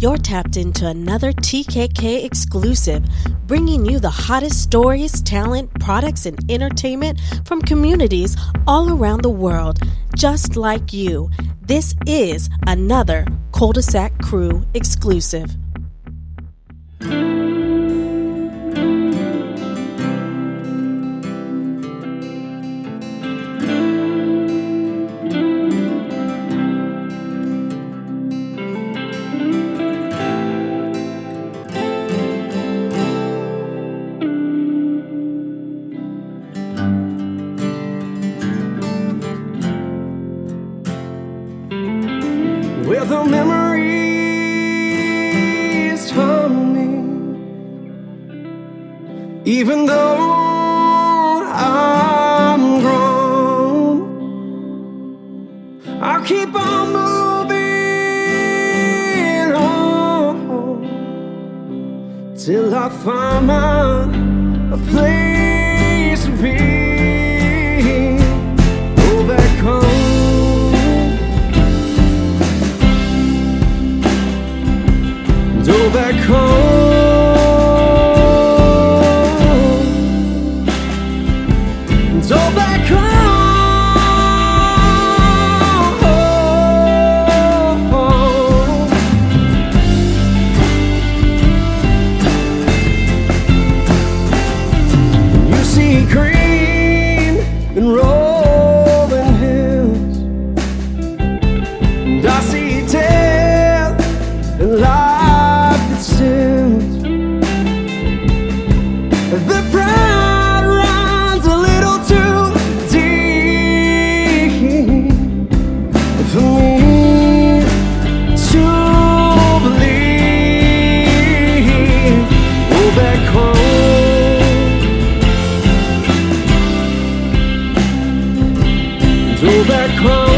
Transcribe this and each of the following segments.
You're tapped into another TKK exclusive, bringing you the hottest stories, talent, products, and entertainment from communities all around the world, just like you. This is another Kuldesac Krew exclusive. With the memories haunt me, even though I'm grown, I'll keep on moving on till I find a place to be. Go back home. Go back home. Go back home. You see green and rolling hills, and I see death and life. The pride runs a little too deep for me to believe. Go back home. Go back home.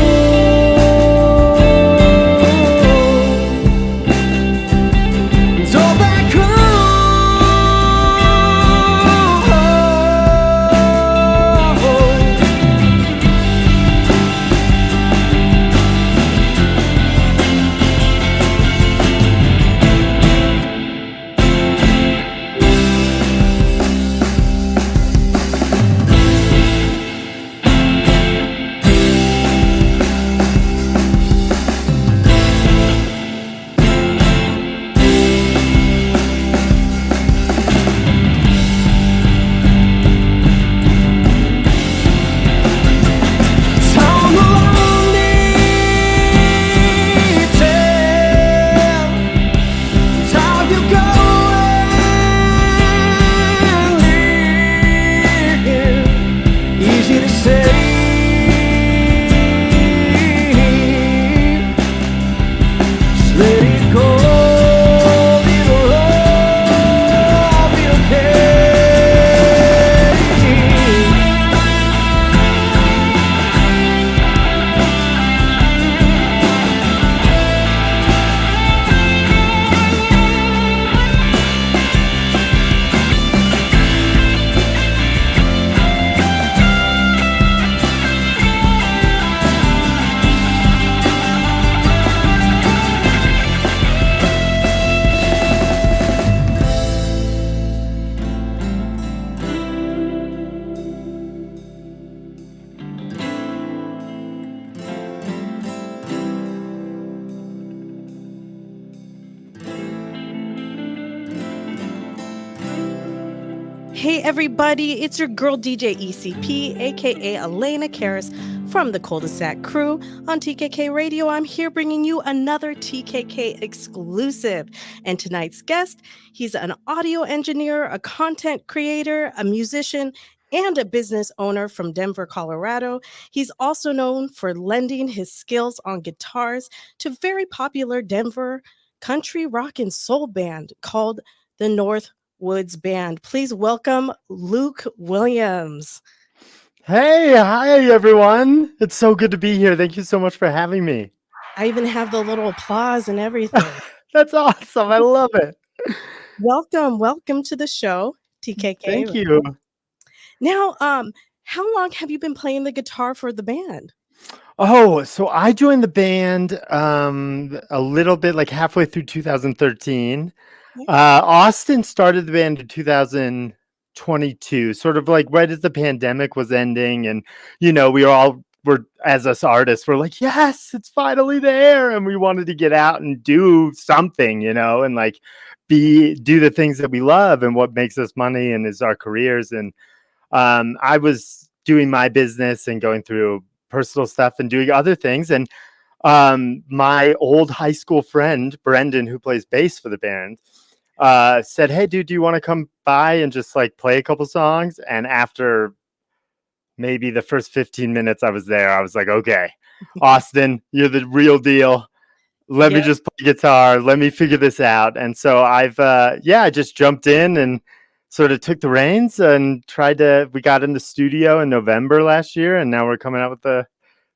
Hey everybody, it's your girl DJ ECP, aka Elena Charis from the Kuldesac Krew on TKK Radio. I'm here bringing you another TKK exclusive. And tonight's guest, he's an audio engineer, a content creator, a musician, and a business owner from Denver, Colorado. He's also known for lending his skills on guitars to very popular Denver country rock and soul band called the Northwoods Band. Please welcome Luke Williams. Hey, hi everyone. It's so good to be here. Thank you so much for having me. I even have the little applause and everything. That's awesome. I love it. Welcome to the show, TKK. Thank you. Now, how long have you been playing the guitar for the band? Oh, so I joined the band a little bit like halfway through 2013. Okay. Austin started the band in 2022, sort of like right as the pandemic was ending, and we were as us artists, we're like, yes, it's finally there, and we wanted to get out and do something, and like be do the things that we love and what makes us money and is our careers. And I was doing my business and going through personal stuff and doing other things. And my old high school friend, Brendan, who plays bass for the band, said, "Hey, dude, do you want to come by and just like play a couple songs?" And after maybe the first 15 minutes I was there, I was like, okay, Austin, you're the real deal. Let me Yeah, just play guitar. Let me figure this out. And so I just jumped in and sort of took the reins and we got in the studio in November last year. And now we're coming out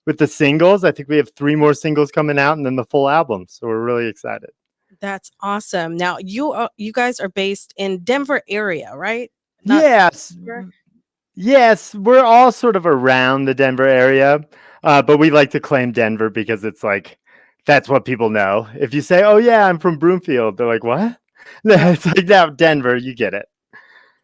with the singles. I think we have 3 more singles coming out and then the full album. So we're really excited. that's awesome. Now you guys are based in Denver area, right? Not Yes. here? Yes, we're all sort of around the Denver area, but we like to claim Denver because it's like that's what people know. If you say, "Oh yeah, I'm from Broomfield," they're like, "What?" Right. It's like now Denver, you get it.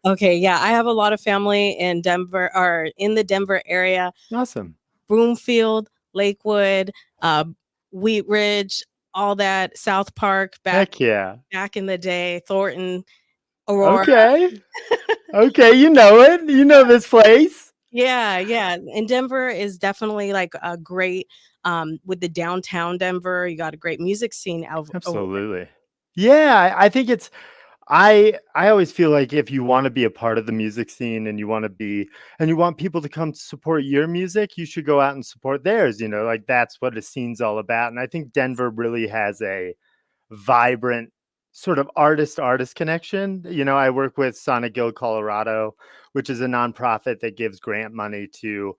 Okay, yeah, I have a lot of family in Denver or in the Denver area, Awesome. Broomfield, Lakewood, uh, Wheat Ridge, all that, South Park Heck yeah. back in the day, Thornton, Aurora. Okay. Okay, you know it. You know this place. Yeah, yeah. And Denver is definitely like a great with the downtown Denver. You got a great music scene over there. Absolutely. Yeah, I think it's I always feel like if you want to be a part of the music scene and you want people to come support your music, you should go out and support theirs, like that's what a scene's all about. And I think Denver really has a vibrant sort of artist connection. I work with Sonic Guild Colorado, which is a nonprofit that gives grant money to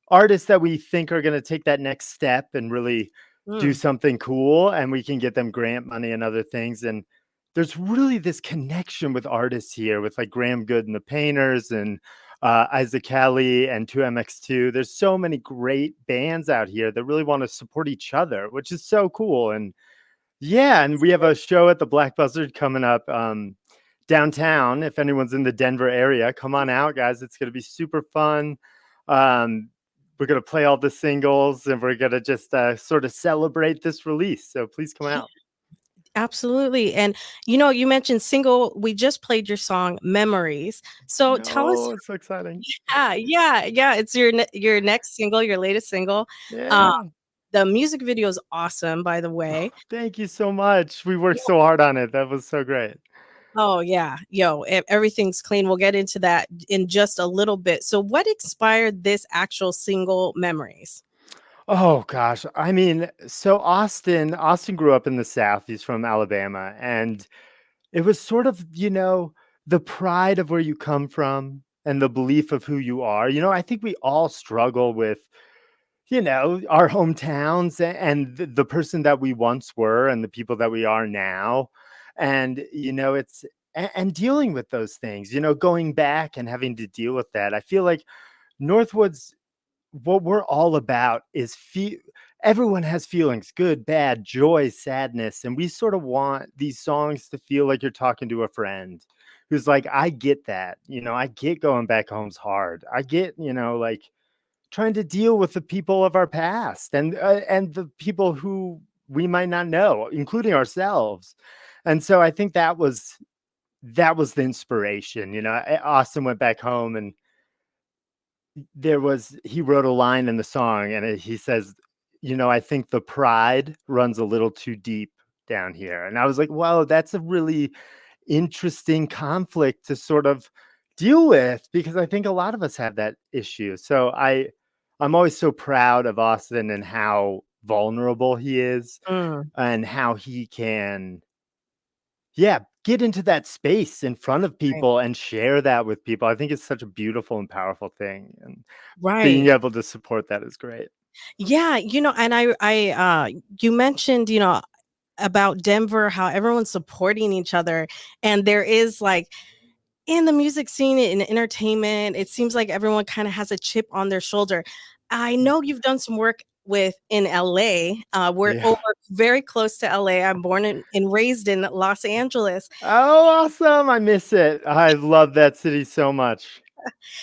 artists that we think are going to take that next step and really do Mm, something cool, and we can get them grant money and other things. And there's really this connection with artists here with like Graham Good and the Painters and Isaac Kelly and 2MX2. There's so many great bands out here that really want to support each other, which is so cool. And yeah, and we have a show at the Black Buzzard coming up downtown. If anyone's in the Denver area, come on out, guys. It's going to be super fun. Um, we're going to play all the singles and we're going to just sort of celebrate this release. So please come out. absolutely. And you mentioned single. We just played your song Memories. So tell us. Oh, it's so exciting. Yeah, yeah, yeah. It's your next single, your latest single. Uh, Yeah. the music video is awesome, by the Oh, way. thank you so much. We worked so hard on it. That was so great. Oh yeah, everything's clean. We'll get into that in just a little bit. So, what inspired this actual single, Memories? Oh gosh. I mean, so Austin grew up in the South. He's from Alabama, and it was sort of, the pride of where you come from and the belief of who you are. I think we all struggle with, our hometowns and the person that we once were and the people that we are now. And, and dealing with those things, going back and having to deal with that. I feel like Northwoods, what we're all about is everyone has feelings, good, bad, joy, sadness, and we sort of want these songs to feel like you're talking to a friend who's like, I get that, I get going back home's hard, I get, like trying to deal with the people of our past and the people who we might not know, including ourselves. And so I think that was the inspiration. Austin went back home and he wrote a line in the song and he says, I think the pride runs a little too deep down here. And I was like, whoa, that's a really interesting conflict to sort of deal with, because I think a lot of us have that issue. So I'm always so proud of Austin and how vulnerable he is Mm, and how he can, yeah, get into that space in front of right. people and share that with people. I think it's such a beautiful and powerful thing. And being Right. able to support that is great. Yeah, and you mentioned, about Denver, how everyone's supporting each other, and there is like in the music scene, in entertainment, it seems like everyone kind of has a chip on their shoulder. I know you've done some work with in LA. We're Yeah. over very close to LA. I'm born and raised in Los Angeles. Oh, awesome. I miss it. I love that city so much.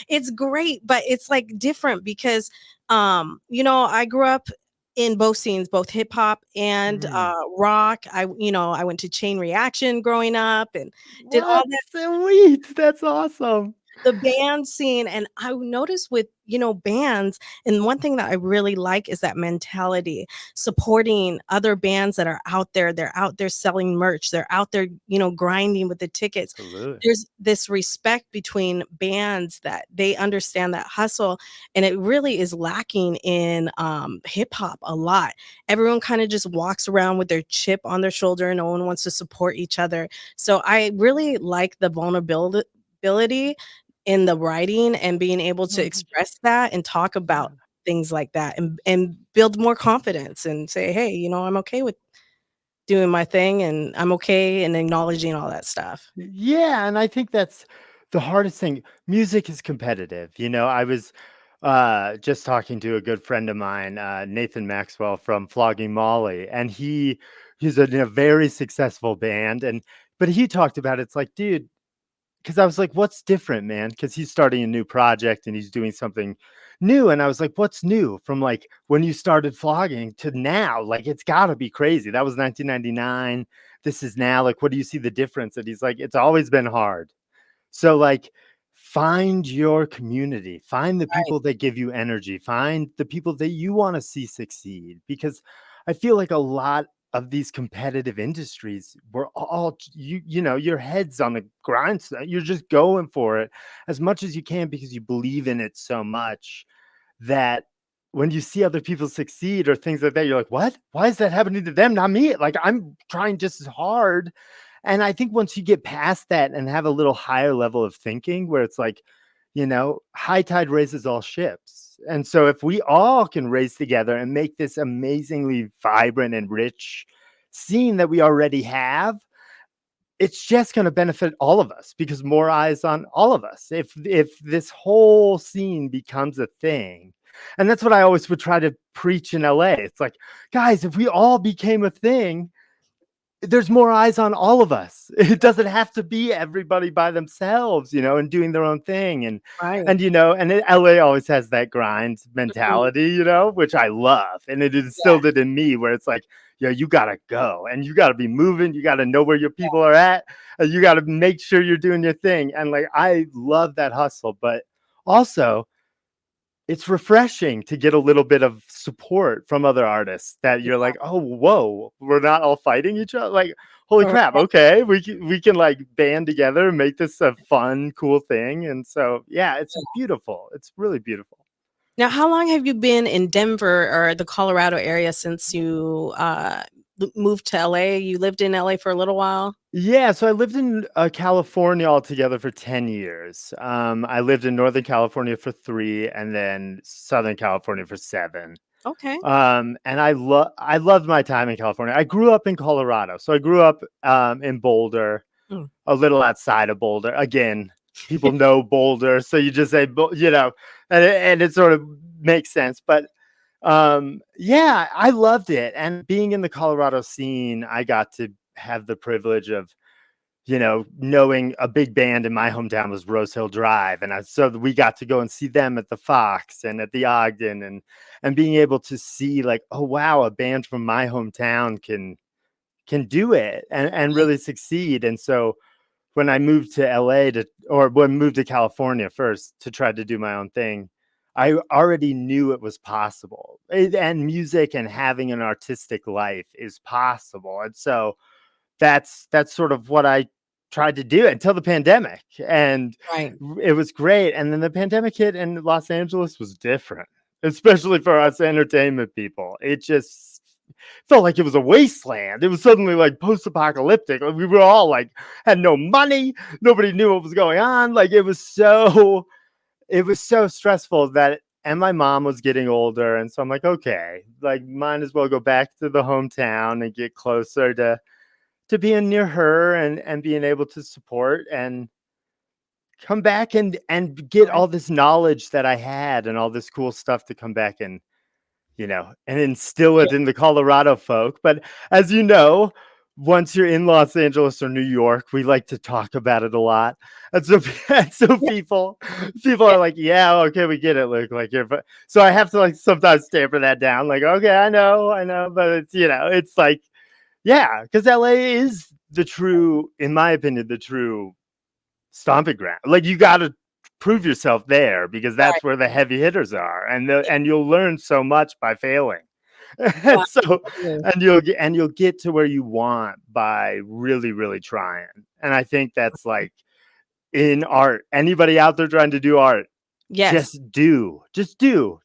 It's great, but it's like different because I grew up in both scenes, both hip hop and Mm. rock. I went to Chain Reaction growing up and did all What? Sweet. That's awesome. the band scene. And I noticed with bands, and one thing that I really like is that mentality, supporting other bands that are out there. They're out there selling merch, they're out there grinding with the tickets. Absolutely. There's this respect between bands that they understand that hustle, and it really is lacking in hip hop a lot. Everyone kind of just walks around with their chip on their shoulder, no one wants to support each other. So I really like the vulnerability in the writing and being able to Oh, thank you. express that and talk Yeah. about things like that and build more confidence and say, "Hey, I'm okay with doing my thing and I'm okay," and acknowledging all that stuff. Yeah, and I think that's the hardest thing. Music is competitive. I was just talking to a good friend of mine, Nathan Maxwell from Flogging Molly, and he's in a very successful band. And but he talked about it's like, dude, because I was like, what's different, man? Because he's starting a new project and he's doing something new. And I was like, what's new from like when you started flogging to now? Like, it's got to be crazy. That was 1999. This is now. Like, what do you see the difference? And he's like, it's always been hard. So, like, find your community, find the Right, people that give you energy, find the people that you want to see succeed. Because I feel like a lot of these competitive industries, we're all your head's on the grindstone. You're just going for it as much as you can because you believe in it so much that when you see other people succeed or things like that, you're like, what? Why is that happening to them? Not me. Like, I'm trying just as hard. And I think once you get past that and have a little higher level of thinking where it's like, high tide raises all ships. And so if we all can race together and make this amazingly vibrant and rich scene that we already have, it's just going to benefit all of us because more eyes on all of us. If this whole scene becomes a thing, and that's what I always would try to preach in LA. It's like, guys, if we all became a thing, there's more eyes on all of us. It doesn't have to be everybody by themselves, and doing their own thing. And right. and LA always has that grind Mhm. mentality, which I love. And it Yeah, instilled it in me where it's like, you gotta go and you gotta be moving, you gotta know where your people are at, and you gotta make sure you're doing your thing. And like I love that hustle, but also it's refreshing to get a little bit of support from other artists that you're yeah. like, "Oh, whoa, we're not all fighting each other." Like, holy crap, Right. okay, we can like band together and make this a fun, cool thing. And so, yeah, it's beautiful. It's really beautiful. Now, how long have you been in Denver or the Colorado area since you moved to LA? You lived in LA for a little while. Yeah, so I lived in California altogether for 10 years. I lived in Northern California for 3 and then Southern California for 7. Okay. And I loved my time in California. I grew up in Colorado. So I grew up in Boulder, Mm. a little outside of Boulder. Again, people know Boulder, so you just say, and it sort of makes sense. But yeah, I loved it. And being in the Colorado scene, I got to have the privilege of knowing a big band in my hometown was Rose Hill Drive, and so we got to go and see them at the Fox and at the Ogden, and being able to see like, oh wow, a band from my hometown can do it and Right. really succeed. And so when I moved to LA or when I moved to California first to try to do my own thing, I already knew it was possible. And music and having an artistic life is possible. And so that's sort of what I tried to do until the pandemic, and Right. it was great. And then the pandemic hit, and Los Angeles was different, especially for us entertainment people. It just felt like it was a wasteland. It was suddenly like post-apocalyptic. Like, we were all like had no money, nobody knew what was going on. Like it was so stressful that. And my mom was getting older, and so I'm like, okay, like might as well go back to the hometown and get closer to being near her and being able to support and come back and get Right. all this knowledge that I had and all this cool stuff to come back and and instill it in the Colorado folk. But as you know, once you're in Los Angeles or New York, we like to talk about it a lot. And so, and so Yeah. people Yeah. are like, yeah, okay, we get it, Luke. Like you're, so I have to like sometimes tamper that down. Like, okay, I know, but it's like, yeah, because LA is the true, in my opinion, the true stomping ground. Like you got to prove yourself there because Right. that's where the heavy hitters are, and you'll learn so much by failing. Oh, and so absolutely. and you'll get to where you want by really really trying. And I think that's like in art, anybody out there trying to do art, Yes.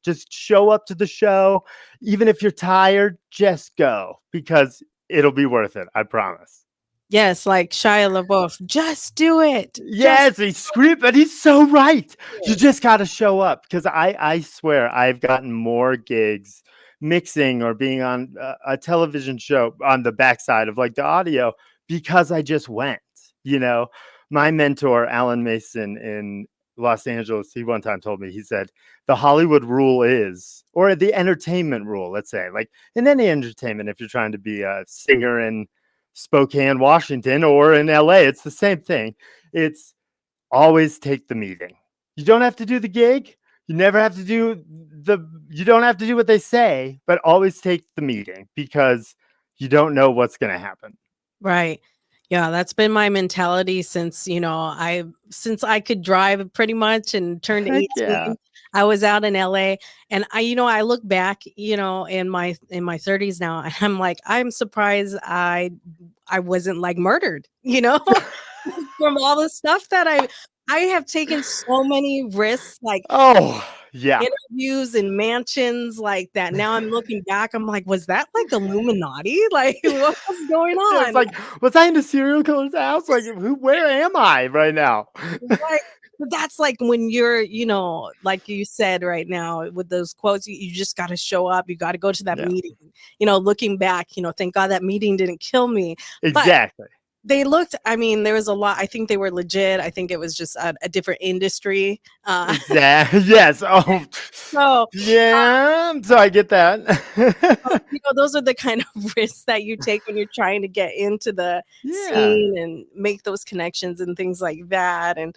just show up to the show. Even if you're tired, just go, because it'll be worth it, I promise. Yes, like Shia LaBeouf. Just do it. Just Yes, he's screaming, but he's so right. do You it. just got to show up, because I swear I've gotten more gigs mixing or being on a television show on the backside of like the audio because I just went. You know, my mentor Alan Mason in Los Angeles, he one time told me, he said the Hollywood rule is, or the entertainment rule, let's say, like in any entertainment, if you're trying to be a singer in Spokane, Washington, or in LA, it's the same thing. It's always take the meeting. You don't have to do the gig. You never have to do you don't have to do what they say, but always take the meeting, because you don't know what's going to happen. Right. Yeah, that's been my mentality since, since I could drive pretty much and turned Heck yeah. 18. I was out in LA, and I look back, in my 30s now, and I'm like, I'm surprised I wasn't like murdered, from all the stuff that I have taken so many risks, like Oh, yeah. interviews in mansions like that. Now I'm looking back, I'm like, was that like Illuminati? Like, what was going Yeah, it's on? like, was I in a serial killer's house? Like, where am I right now? Right. But that's like when you're, like you said right now with those quotes, you just got to show up. You got to go to that Yeah, meeting. Looking back, thank God that meeting didn't kill me. But exactly. I mean, there was a lot. I think they were legit. I think it was just a different industry. Exactly. Yes. Oh, So, yeah. So I get that. those are the kind of risks that you take when you're trying to get into the Yeah. scene and make those connections and things like that. And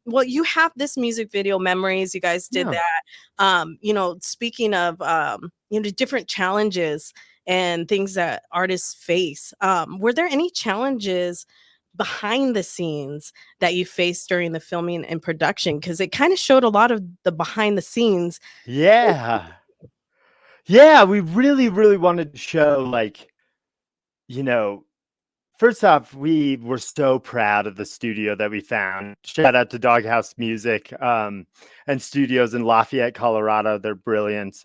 well, you have this music video Memories. You guys did Yeah. that. Speaking of different challenges and things that artists face, were there any challenges behind the scenes that you faced during the filming and production? Because it kind of showed a lot of the behind the scenes. Yeah. Yeah. We really, really wanted to show, like, you know, first off, we were so proud of the studio that we found. Shout out to Doghouse Music, and studios in Lafayette, Colorado. They're brilliant.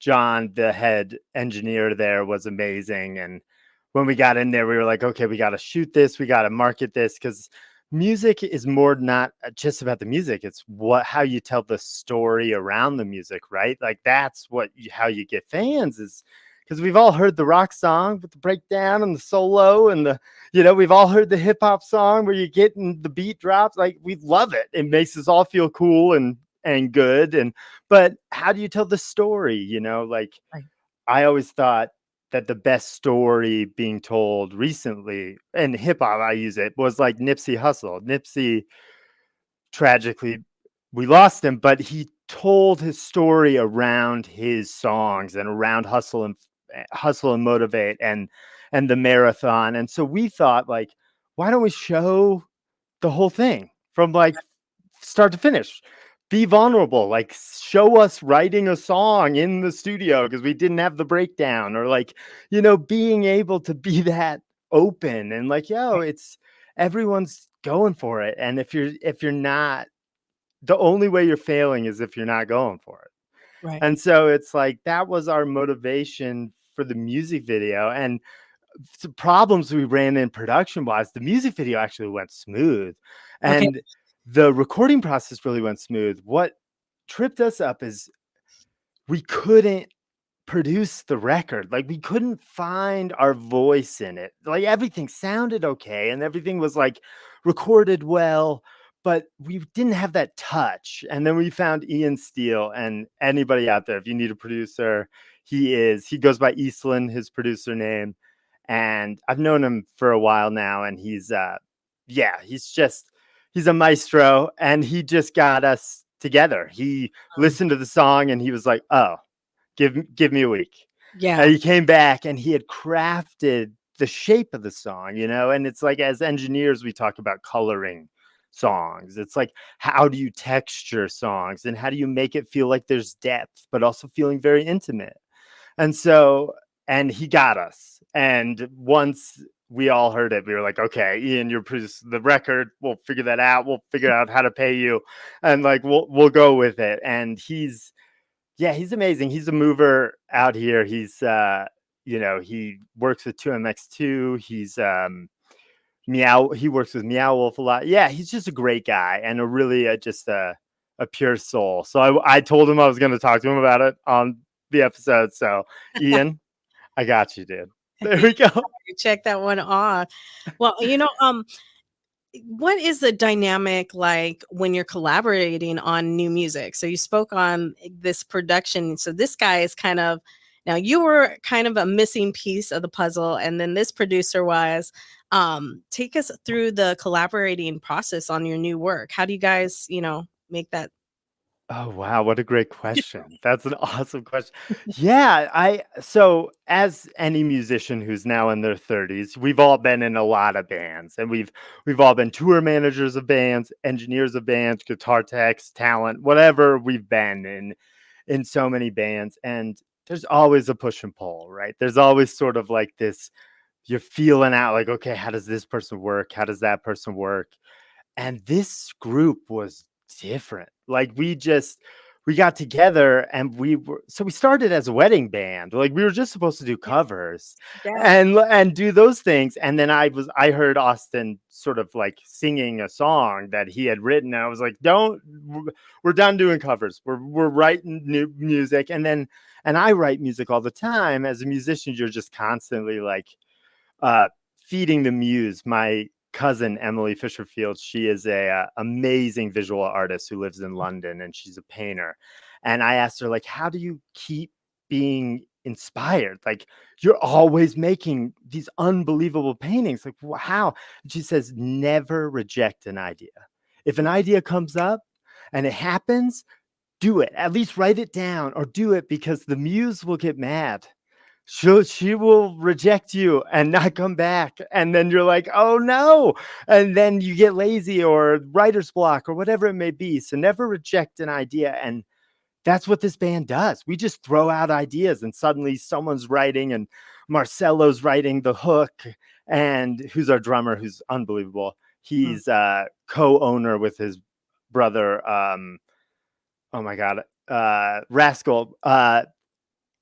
John, the head engineer there, was amazing. And when we got in there, we were like, okay, we got to shoot this. We got to market this, because music is more not just about the music. It's how you tell the story around the music, right? Like that's how you get fans, is because we've all heard the rock song with the breakdown and the solo and we've all heard the hip hop song where you get and the beat drops. Like, we love it. It makes us all feel cool and good. But how do you tell the story? Like, Right. I always thought that the best story being told recently in hip hop, I use it, was like Nipsey Hussle. Nipsey, tragically, we lost him, but he told his story around his songs and around hustle and motivate and the marathon. And so we thought, like, why don't we show the whole thing from like start to finish? Be vulnerable, like show us writing a song in the studio because we didn't have the breakdown, or like, being able to be that open and like, yo, it's everyone's going for it. And if you're not, the only way you're failing is if you're not going for it. Right. And so it's like that was our motivation for the music video. And the problems we ran in production wise, the music video actually went smooth, Okay. and the recording process really went smooth. What tripped us up is we couldn't produce the record. Like, we couldn't find our voice in it. Like, everything sounded okay and everything was like recorded well, but we didn't have that touch. And then we found Ian Steele, and anybody out there, if you need a producer, he goes by Eastland, his producer name. And I've known him for a while now, and he's a maestro, and he just got us together. He listened to the song and he was like, "Oh, give me a week." And Yeah. he came back and he had crafted the shape of the song, and it's like, as engineers, we talk about coloring songs. It's like, how do you texture songs and how do you make it feel like there's depth, but also feeling very intimate? And so, and he got us. And once we all heard it, we were like, okay, Ian, you're produce the record. We'll figure that out. We'll figure out how to pay you. And like, we'll go with it. And he's amazing. He's a mover out here. He works with 2MX2. He works with Meow Wolf a lot. Yeah, he's just a great guy and a really just a pure soul. So I told him I was going to talk to him about it on the episode. So Ian, I got you, dude. There we go. Check that one off. Well, what is the dynamic like when you're collaborating on new music? So you spoke on this production. So this guy is now you were kind of a missing piece of the puzzle, and then this producer was. Take us through the collaborating process on your new work. How do you guys, make that? Oh wow, what a great question. That's an awesome question. Yeah, so as any musician who's now in their 30s, we've all been in a lot of bands, and we've all been tour managers of bands, engineers of bands, guitar techs, talent, whatever we've been in so many bands. And there's always a push and pull, right? There's always sort of like this, you're feeling out like, okay, how does this person work? How does that person work? And this group was different. Like we got together and we started as a wedding band. Like we were just supposed to do covers Yeah. and do those things. And then I heard Austin sort of like singing a song that he had written. And I was like, we're done doing covers. We're writing new music. And I write music all the time. As a musician, you're just constantly like feeding the muse. My cousin Emily Fisherfield, she is a amazing visual artist who lives in London, and she's a painter. And I asked her, like, how do you keep being inspired? Like, you're always making these unbelievable paintings. Like, how? And she says, never reject an idea. If an idea comes up and it happens, do it. At least write it down or do it, because the muse will get mad. She will reject you and not come back. And then you're like, oh no. And then you get lazy or writer's block or whatever it may be. So never reject an idea. And that's what this band does. We just throw out ideas and suddenly someone's writing, and Marcelo's writing the hook, and who's our drummer, who's unbelievable. He's co-owner with his brother. Oh my God. Rascal.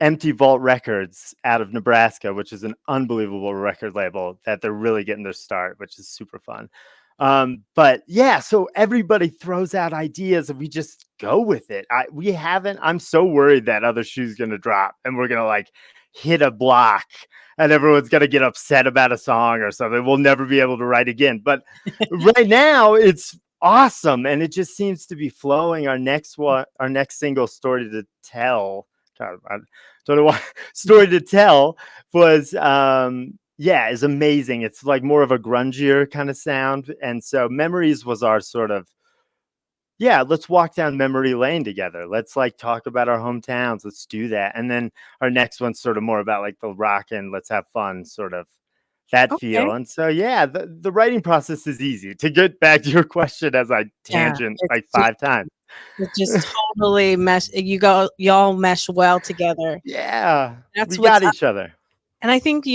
Empty Vault Records out of Nebraska, which is an unbelievable record label that they're really getting their start, which is super fun. But yeah, so everybody throws out ideas and we just go with it. I'm so worried that other shoe's going to drop and we're going to like hit a block and everyone's going to get upset about a song or something. We'll never be able to write again. But right now it's awesome. And it just seems to be flowing. Our next single, Story to Tell. God, I don't know why. Story to Tell was is amazing. It's like more of a grungier kind of sound. And so Memories was our sort of, let's walk down memory lane together. Let's like talk about our hometowns. Let's do that. And then our next one's sort of more about like the rock and let's have fun sort of that Okay. feel. And so the writing process is easy. To get back to your question, as I tangent like 5 times. It just totally y'all mesh well together. Yeah, That's we what's got each other. And I think,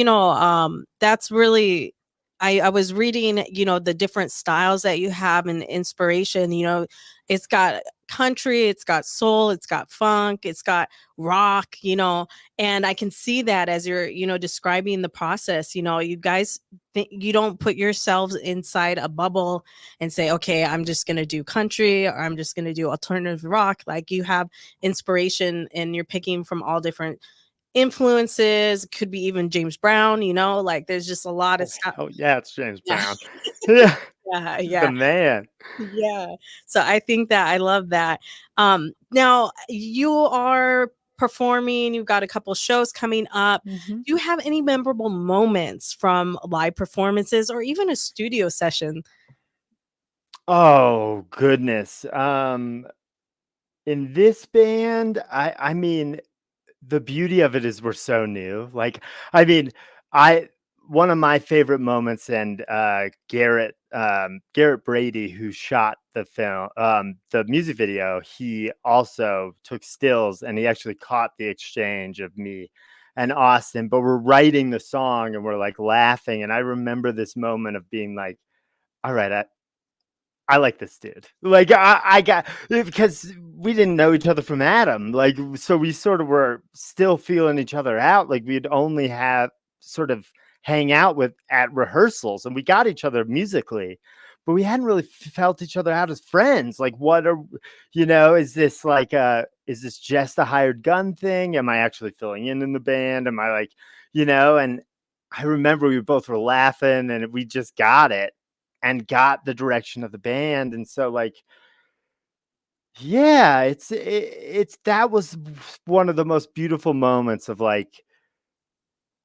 that's really, I was reading, the different styles that you have and inspiration, it's got country, it's got soul, it's got funk, it's got rock, and I can see that as you're, describing the process, you guys, you don't put yourselves inside a bubble and say, okay, I'm just going to do country or I'm just going to do alternative rock. Like you have inspiration and you're picking from all different influences. Could be even James Brown, like there's just a lot of Oh, stuff. hell yeah, it's James Yeah. Brown. Yeah, Yeah, he's the yeah. man. Yeah. So I think that I love that. Now you are performing, you've got a couple shows coming up. Mhm. Do you have any memorable moments from live performances or even a studio session? Oh, goodness. In this band, I mean, the beauty of it is we're so new. Like, I mean, I one of my favorite moments, and Garrett Brady, who shot the music video, he also took stills, and he actually caught the exchange of me and Austin. But we're writing the song, and we're like laughing, and I remember this moment of being like, "All right, I like this dude." Like I got because we didn't know each other from Adam. Like so we sort of were still feeling each other out. Like we'd only have sort of hang out with at rehearsals and we got each other musically, but we hadn't really felt each other out as friends. Like what are is this like is this just a hired gun thing? Am I actually filling in the band? Am I like, and I remember we both were laughing and we just got it and got the direction of the band. And so like, yeah, it's that was one of the most beautiful moments of like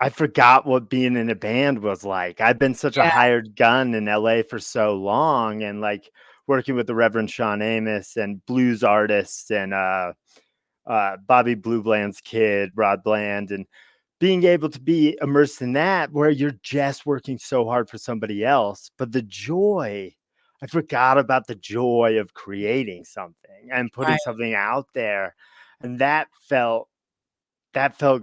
I forgot what being in a band was like. I've been such a Yeah, hired gun in LA for so long and like working with the Reverend Sean Amos and blues artists and Bobby Blue Bland's kid, Rod Bland, and being able to be immersed in that where you're just working so hard for somebody else, but the joy, I forgot about the joy of creating something and putting right. something out there. And that felt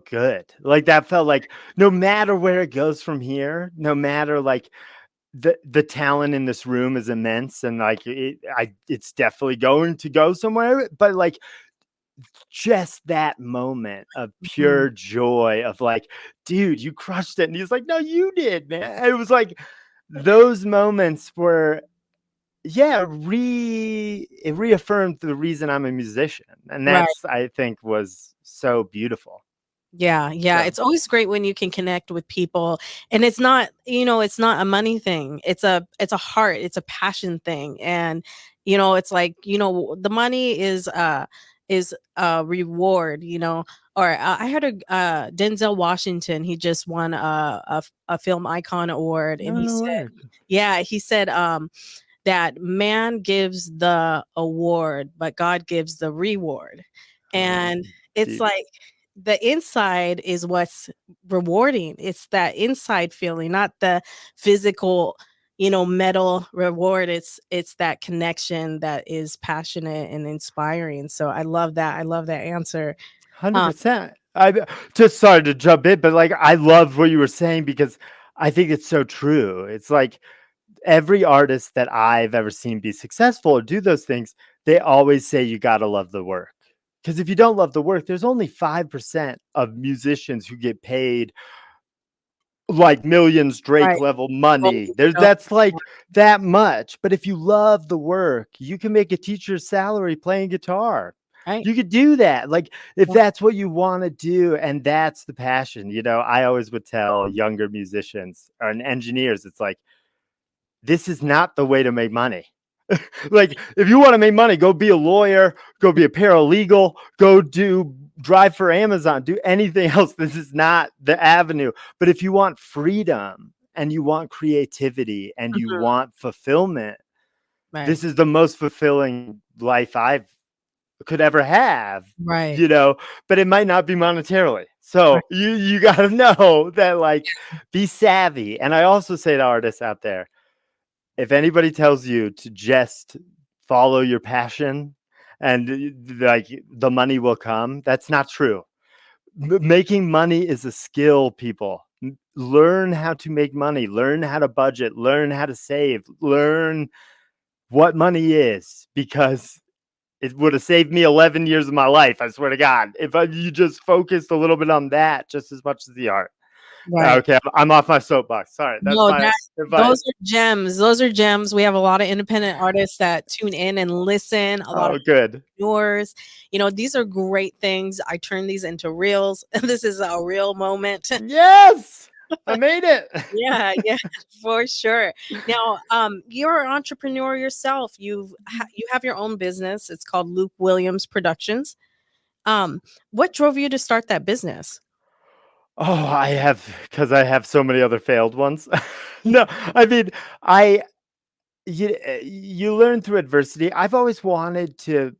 good. Like that felt like no matter where it goes from here, no matter like the talent in this room is immense and like it's definitely going to go somewhere, but like just that moment of Mhm. pure joy of like, dude, you crushed it. And he's like, no, you did, man. It was like those moments were, yeah, it reaffirmed the reason I'm a musician. And Right. that's, I think, was so beautiful. Yeah, yeah, So it's always great when you can connect with people, and it's not, it's not a money thing. It's a heart, it's a passion thing, and it's like, the money is a reward, or I heard Denzel Washington, he just won a film icon award, and no, he no said, word. yeah, he said that man gives the award, but God gives the reward. Oh, And it's deep. like the inside is what's rewarding. It's that inside feeling, not the physical, metal reward. It's that connection that is passionate and inspiring. So I love that. I love that answer. Um, 100%. I just sorry to jump in, but like I love what you were saying because I think it's so true. It's like every artist that I've ever seen be successful or do those things, they always say you got to love the work. Because if you don't love the work, there's only 5% of musicians who get paid like millions Drake right. level Well, money. There's that's like that much. But if you love the work, you can make a teacher's salary playing guitar. right. You could do that. Like if Yeah. that's what you want to do and that's the passion. I always would tell younger musicians or engineers, it's like this is not the way to make money. Like if you want to make money, go be a lawyer, go be a paralegal, go drive for Amazon, do anything else. This is not the avenue. But if you want freedom and you want creativity and you Mhm. want fulfillment, Right. this is the most fulfilling life I've could ever have, Right. you know, but it might not be monetarily. Right. So you got to know that like be savvy. And I also say to artists out there, if anybody tells you to just follow your passion and like the money will come, that's not true. Making money is a skill, people. Learn how to make money, learn how to budget, learn how to save, learn what money is because it would have saved me 11 years of my life. I swear to God. If you just focused a little bit on that just as much as the art. Right. Okay, I'm off my soapbox. Sorry, that's No, my that those advice. are gems. Those are gems. We have a lot of independent artists that tune in and listen, a lot of Oh, good. yours. These are great things. I turn these into reels. This is a real moment. Yes, I made it. Yeah, yeah, for sure. Now, you're an entrepreneur yourself. You have your own business. It's called Luke Williams Productions. Um, what drove you to start that business? Oh, because I have so many other failed ones. No, I mean, I you learn through adversity. I've always wanted to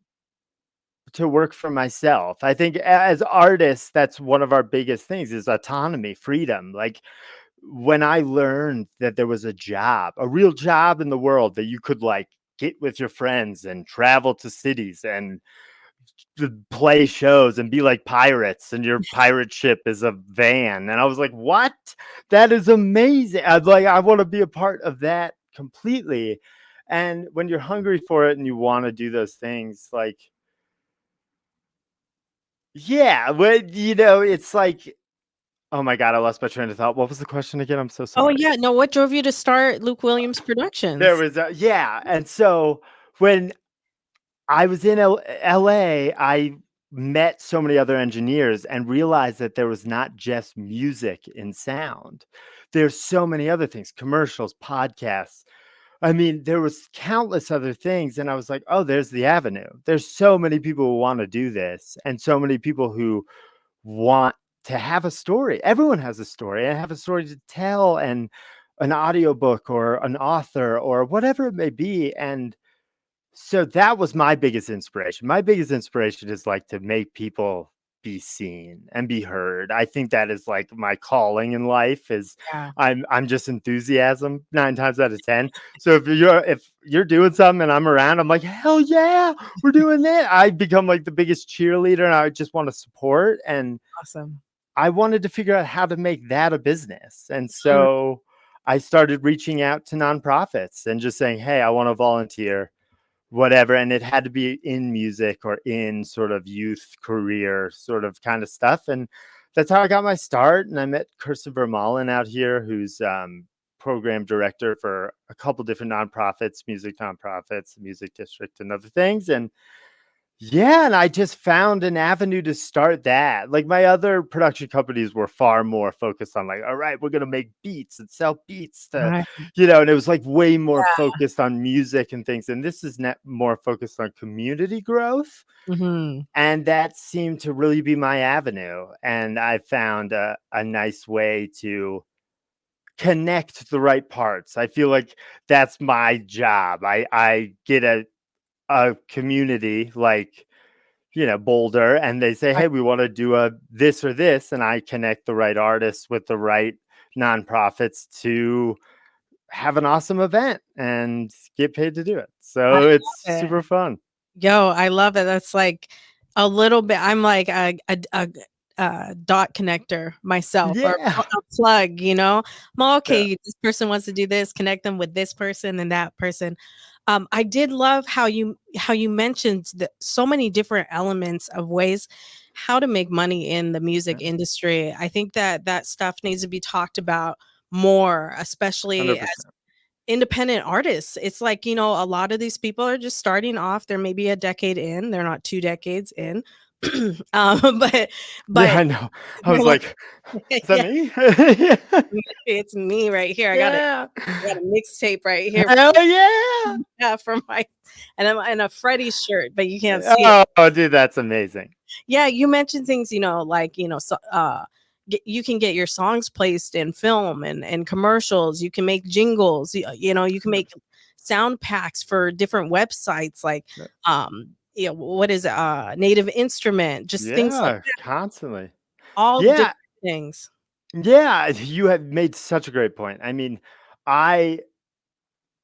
work for myself. I think as artists, that's one of our biggest things is autonomy, freedom. Like when I learned that there was a job, a real job in the world that you could like get with your friends and travel to cities and to play shows and be like pirates, and your pirate ship is a van. And I was like, what? That is amazing. I want to be a part of that completely. And when you're hungry for it and you want to do those things, like, yeah, but it's like, oh my God, I lost my train of thought. What was the question again? I'm so Oh, sorry. yeah. No, what drove you to start Luke Williams There Productions? was yeah. And so when I was in LA, I met so many other engineers and realized that there was not just music and sound. There's so many other things, commercials, podcasts. I mean, there was countless other things, and I was like, "Oh, there's the avenue." There's so many people who wanna do this, and so many people who want to have a story. Everyone has a story, and have a story to tell, and an audiobook or an author or whatever it may be, and so that was my biggest inspiration. My biggest inspiration is like to make people be seen and be heard. I think that is like my calling in life is Yeah, I'm just enthusiasm 9 times out of 10. So if you're doing something and I'm around, I'm like, "Hell yeah, we're doing that." I become like the biggest cheerleader and I just want to support, and awesome. I wanted to figure out how to make that a business. And Mm, so I started reaching out to nonprofits and just saying, "Hey, I want to volunteer." Whatever, and it had to be in music or in sort of youth career sort of kind of stuff, and that's how I got my start. And I met Kirsten Vermalen out here, who's program director for a couple different nonprofits, music nonprofits, Music District, and other things. And yeah, and I just found an avenue to start that. Like my other production companies were far more focused on like, all right, we're gonna make beats and sell beats to, right. and it was like way more focused on music and things. And this is net more focused on community growth. Mhm. And that seemed to really be my avenue. And I found a nice way to connect the right parts. I feel like that's my job. I get a community like Boulder, and they say, Right. "Hey, we want to do a this or this," and I connect the right artists with the right nonprofits to have an awesome event and get paid to do it. I So it's love it. super fun. Yo, I love it. That's like a little bit I'm like a dot connector myself or Yeah. a plug, you know? I'm Yeah. okay, this person wants to do this, connect them with this person and that person. I did love how you mentioned so many different elements of ways how to make money in the music Yeah. industry. I think that that stuff needs to be talked about more, especially 100%. independent artists. It's like, a lot of these people are just starting off. They're maybe a decade in, they're not 2 decades in. But Yeah, but I know. I they're was like, like, "Is that yeah, me?" it's me right here. Yeah. I got a mixtape right here Hell yeah. yeah, for my and I'm in a Freddie shirt, but you can't see it. Oh, dude, that's amazing. Yeah, you mentioned things, like, so, you can get your songs placed in film and commercials. You can make jingles. You can make sound packs for different websites, like, what is it, Native Instrument, just things like Yeah, constantly. all different Yeah. things. Yeah, you have made such a great point. I mean, I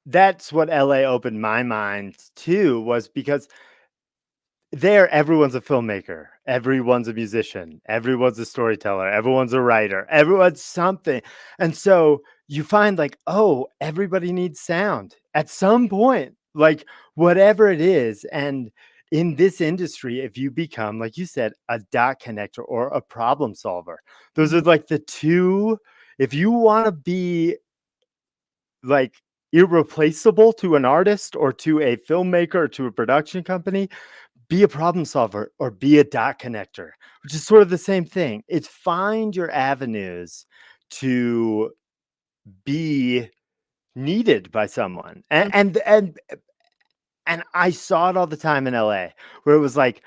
that's what LA opened my mind to, was because there everyone's a filmmaker, everyone's a musician, everyone's a storyteller, everyone's a writer, everyone's something. And so you find like, oh, everybody needs sound at some point, like whatever it is. And in this industry, if you become, like you said, a dot connector or a problem solver, those are Mhm. like the two if you want to be like irreplaceable to an artist or to a filmmaker or to a production company, be a problem solver or be a dot connector, which is sort of the same thing. It's find your avenues to be needed by someone. And I saw it all the time in LA where it was like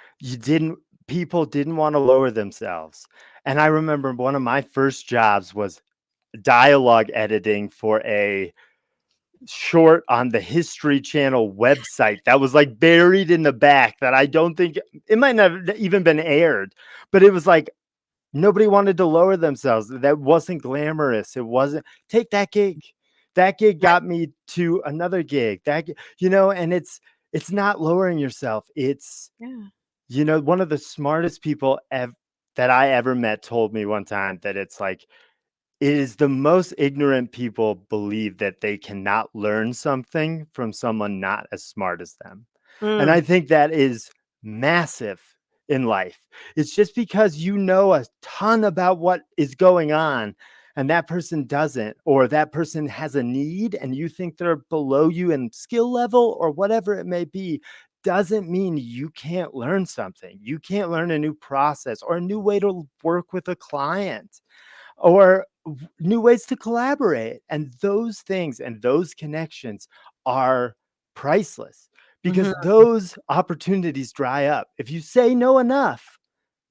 people didn't want to lower themselves. And I remember one of my first jobs was dialogue editing for a short on the History Channel website that was like buried in the back that I don't think it might not have even been aired, but it was like nobody wanted to lower themselves. That wasn't glamorous. It wasn't take that gig. That gig Right. got me to another gig. And it's not lowering yourself. It's, Yeah. one of the smartest people that I ever met told me one time that it's like it is the most ignorant people believe that they cannot learn something from someone not as smart as them. And I Mm. think that is massive in life. It's just because you know a ton about what is going on and that person doesn't, or that person has a need and you think they're below you in skill level or whatever it may be, doesn't mean you can't learn something. You can't learn a new process or a new way to work with a client or new ways to collaborate. And those things and those connections are priceless Mhm. because those opportunities dry up. If you say no enough,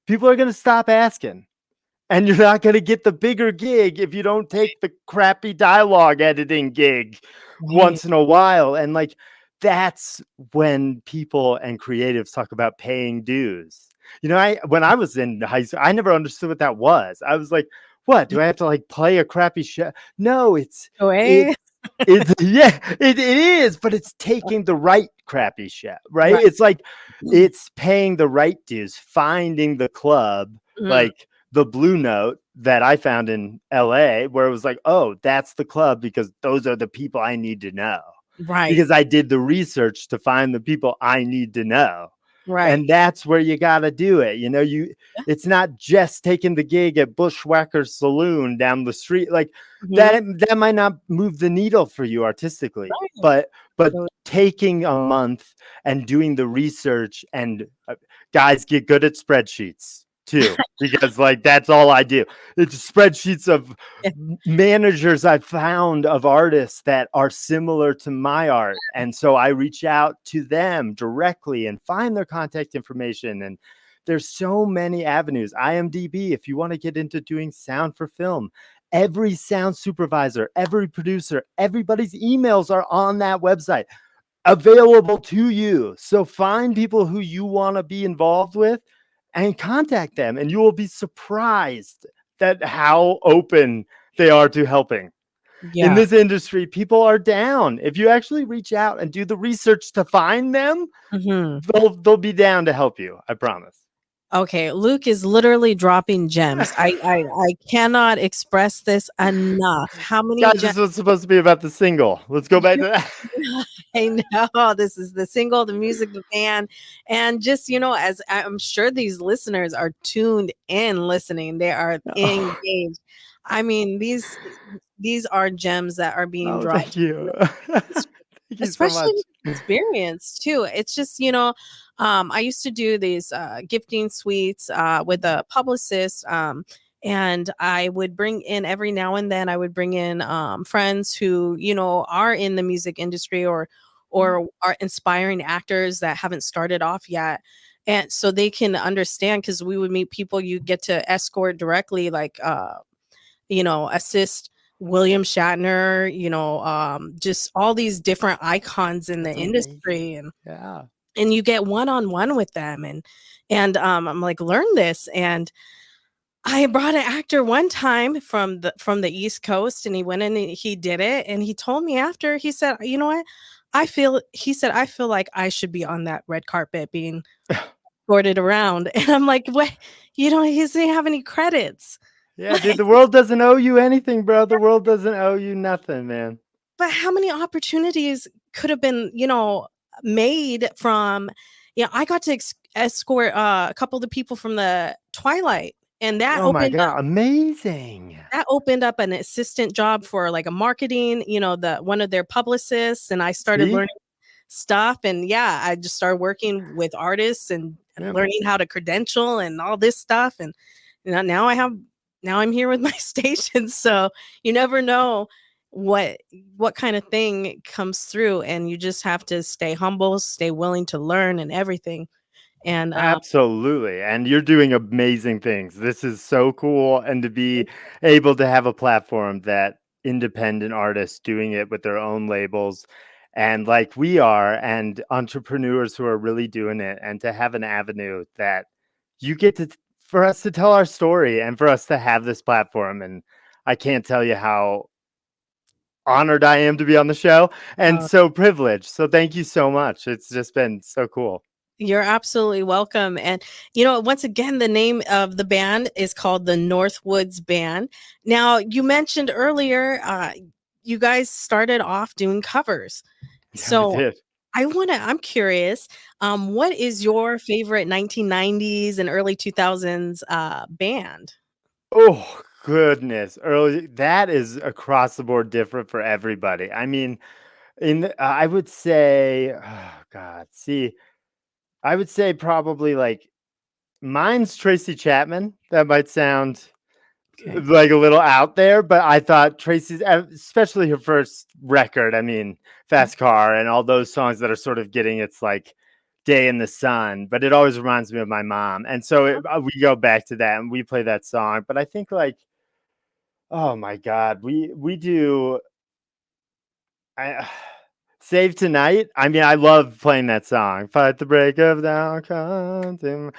people are going to stop asking. And you're not going to get the bigger gig if you don't take the crappy dialogue editing gig Right. once in a while. And like, that's when people and creatives talk about paying dues. When I was in high school, I never understood what that was. I was like, what? Do I have to like play a crappy show? No, Away. it's yeah, it is, but it's taking the right crappy show, right? Right. It's like it's paying the right dues, finding the club, Mm. like the Blue Note that I found in LA, where it was like, oh, that's the club because those are the people I need to know. Right. Because I did the research to find the people I need to know. Right. And that's where you got to do it. Yeah. It's not just taking the gig at Bushwhacker Saloon down the street. Like Mhm. that might not move the needle for you artistically, Right. but So taking a month and doing the research and guys get good at spreadsheets too, because like that's all I do. It's spreadsheets of yeah. managers I've found of artists that are similar to my art. And so I reach out to them directly and find their contact information. And there's so many avenues. IMDb, if you want to get into doing sound for film, every sound supervisor, every producer, everybody's emails are on that website available to you. So find people who you want to be involved with and contact them, and you will be surprised that how open they are to helping. In Yeah. this industry, people are down. If you actually reach out and do the research to find them, Mhm. they'll be down to help you. I promise. Okay, Luke is literally dropping gems. I cannot express this enough. How many Guys, gems? this was supposed to be about the single. Let's go back to that. I know this is the single, the music, the band, and just as I'm sure these listeners are tuned in, listening, they are Oh, engaged. I mean, these are gems that are being oh, dropped, thank you. Thank you so especially much. with experience too. It's just I used to do these gifting suites with a publicist. And I would bring in every now and then I would bring in friends who are in the music industry or are inspiring actors that haven't started off yet, and so they can understand, because we would meet people you get to escort directly, like assist William Shatner, just all these different icons in the That's amazing. industry, and Yeah. you get one-on-one with them, and I'm like, learn this. And I brought an actor one time from the East Coast, and he went in and he did it, and he told me after, he said, "You know what? I feel like I should be on that red carpet being escorted around." And I'm like, "What? He doesn't have any credits." Yeah, dude, the world doesn't owe you anything, bro. The world doesn't owe you nothing, man. But how many opportunities could have been, made from I got to escort a couple of the people from the Twilight. And that Oh my opened god, amazing. up an assistant job for like a marketing, the one of their publicists, and I started See? learning stuff. And yeah, I just started working with artists and Yep. learning how to credential and all this stuff. And now now I'm here with my station. So you never know what kind of thing comes through, and you just have to stay humble, stay willing to learn and everything. And Absolutely, and you're doing amazing things. This is so cool, and to be able to have a platform that independent artists doing it with their own labels and like we are, and entrepreneurs who are really doing it, and to have an avenue that you get to for us to tell our story and for us to have this platform. And I can't tell you how honored I am to be on the show and uh, so privileged. So thank you so much. It's just been so cool. You're absolutely welcome. And, once again, the name of the band is called the Northwoods Band. Now, you mentioned earlier, you guys started off doing covers. Yeah, we So did. I'm curious, what is your favorite 1990s and early 2000s band? Oh, goodness. Early that is across the board different for everybody. I mean, I would say, oh god, see, I would say probably, like, mine's Tracy Chapman. That might sound Okay. like a little out there, but I thought Tracy's, especially her first record, I mean, Mhm. Fast Car and all those songs that are sort of getting its, like, day in the sun, but it always reminds me of my mom, and so we go back to that and we play that song. But I think, like, oh my god, we do I Save Tonight. I mean, I love playing that song. Fight the break of dawn, come to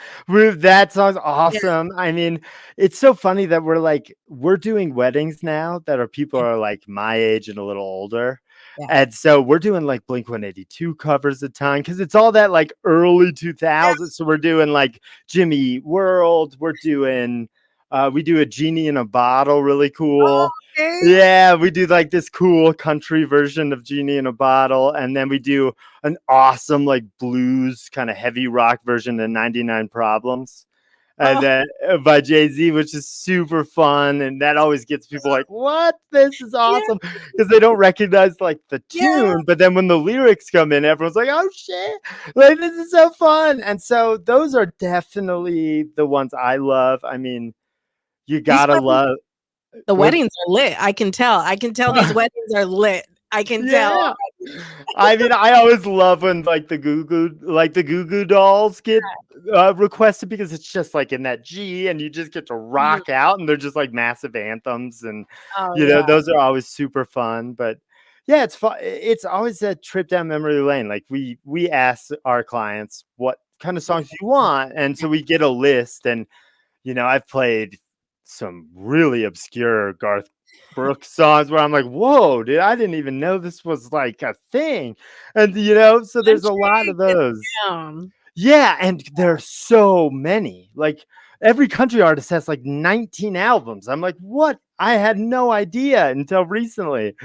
that song's Yeah, awesome. I mean, it's so funny that we're doing weddings now that are people yeah, are like my age and a little older. yeah, And so we're doing like Blink 182 covers a ton because it's all that like early yeah. 2000s. So we're doing like Jimmy Eat World. We're doing we do a Genie in a Bottle, really cool. Okay. Yeah, we do like this cool country version of Genie in a Bottle, and then we do an awesome like blues kind of heavy rock version of 99 Problems. And Oh, then by Jay-Z, which is super fun, and that always gets people like, "What? This is yeah, awesome!" Because they don't recognize like the yeah. tune, but then when the lyrics come in, everyone's like, "Oh shit! Like this is so fun!" And so those are definitely the ones I love. I mean, you These gotta weddings love The what. weddings are lit, I can tell. I can tell these weddings are lit. I can tell Yeah. already. I mean, I always love when the Goo Goo Dolls get requested because it's just like in that G and you just get to Mhm. rock out and they're just like massive anthems and Oh, yeah. those are always super fun. But yeah, it's fun. It's always a trip down memory lane. Like we ask our clients what kind of songs you want, and so we get a list. And I've played some really obscure Garth Brooks songs where I'm like, "Whoa, dude, I didn't even know this was like a thing." And so there's a lot Country, of get those. down. Yeah, and there's so many. Like every country artist has like 19 albums. I'm like, "What? I had no idea until recently."